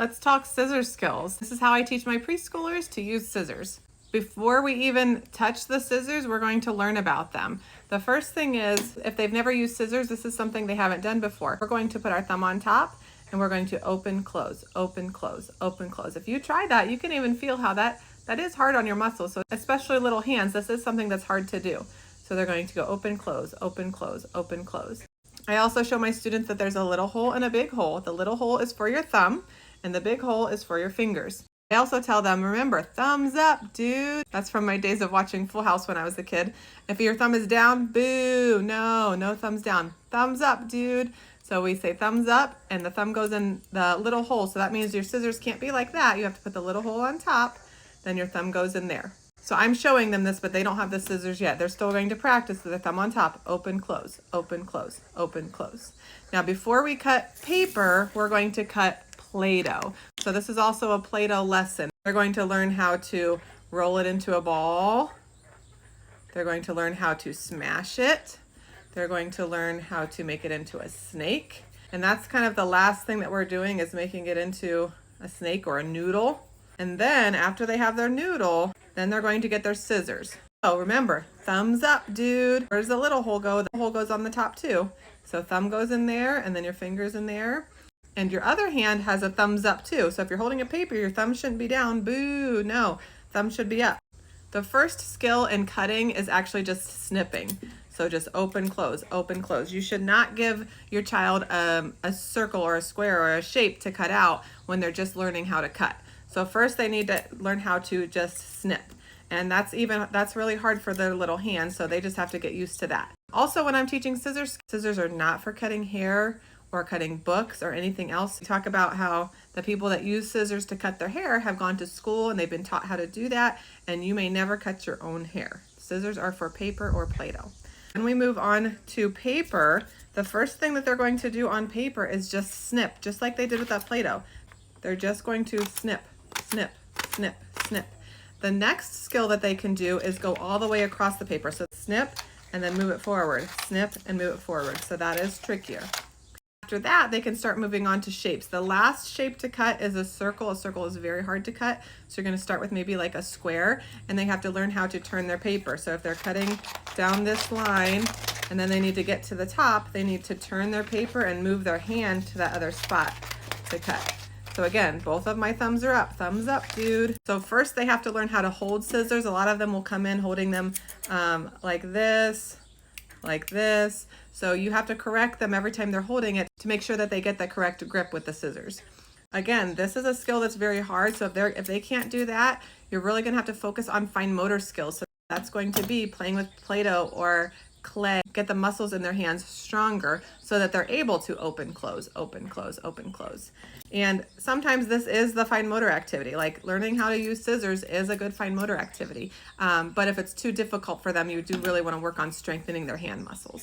Let's talk scissor skills. This is how I teach my preschoolers to use scissors. Before we even touch the scissors, we're going to learn about them. The first thing is, if they've never used scissors, this is something they haven't done before. We're going to put our thumb on top and we're going to open, close, open, close, open, close. If you try that, you can even feel how that is hard on your muscles. So especially little hands, this is something that's hard to do. So they're going to go open, close, open, close, open, close. I also show my students that there's a little hole and a big hole. The little hole is for your thumb and the big hole is for your fingers. I also tell them, remember, thumbs up, dude. That's from my days of watching Full House when I was a kid. If your thumb is down, boo, no thumbs down. Thumbs up, dude. So we say thumbs up and the thumb goes in the little hole. So that means your scissors can't be like that. You have to put the little hole on top, then your thumb goes in there. So I'm showing them this, but they don't have the scissors yet. They're still going to practice with the thumb on top. Open, close, open, close, open, close. Now before we cut paper, we're going to cut Play-Doh. So this is also a Play-Doh lesson. They're going to learn how to roll it into a ball. They're going to learn how to smash it. They're going to learn how to make it into a snake. And that's kind of the last thing that we're doing, is making it into a snake or a noodle. And then after they have their noodle, then they're going to get their scissors. So remember, thumbs up, dude. Where's the little hole go? The hole goes on the top too. So thumb goes in there and then your finger's in there. And your other hand has a thumbs up too. So if you're holding a paper, your thumb shouldn't be down. Boo, no, thumb should be up. The first skill in cutting is actually just snipping. So just open, close, open, close. You should not give your child a circle or a square or a shape to cut out when they're just learning how to cut. So first they need to learn how to just snip. And that's really hard for their little hands, so they just have to get used to that. Also, when I'm teaching scissors, scissors are not for cutting hair or cutting books or anything else. We talk about how the people that use scissors to cut their hair have gone to school and they've been taught how to do that, and you may never cut your own hair. Scissors are for paper or Play-Doh. When we move on to paper, the first thing that they're going to do on paper is just snip, just like they did with that Play-Doh. They're just going to snip, snip, snip, snip. The next skill that they can do is go all the way across the paper. So snip and then move it forward, snip and move it forward. So that is trickier. After that, they can start moving on to shapes. The last shape to cut is a circle. A circle is very hard to cut. So you're going to start with maybe like a square, and they have to learn how to turn their paper. So if they're cutting down this line and then they need to get to the top, they need to turn their paper and move their hand to that other spot to cut. So again, both of my thumbs are up. Thumbs up, dude. So first they have to learn how to hold scissors. A lot of them will come in holding them like this. So you have to correct them every time they're holding it to make sure that they get the correct grip with the scissors. Again, this is a skill that's very hard. So if they can't do that, you're really gonna have to focus on fine motor skills. So that's going to be playing with Play-Doh or clay. Get the muscles in their hands stronger so that they're able to open, close, open, close, open, close. And sometimes this is the fine motor activity. Like learning how to use scissors is a good fine motor activity. But if it's too difficult for them, you do really want to work on strengthening their hand muscles.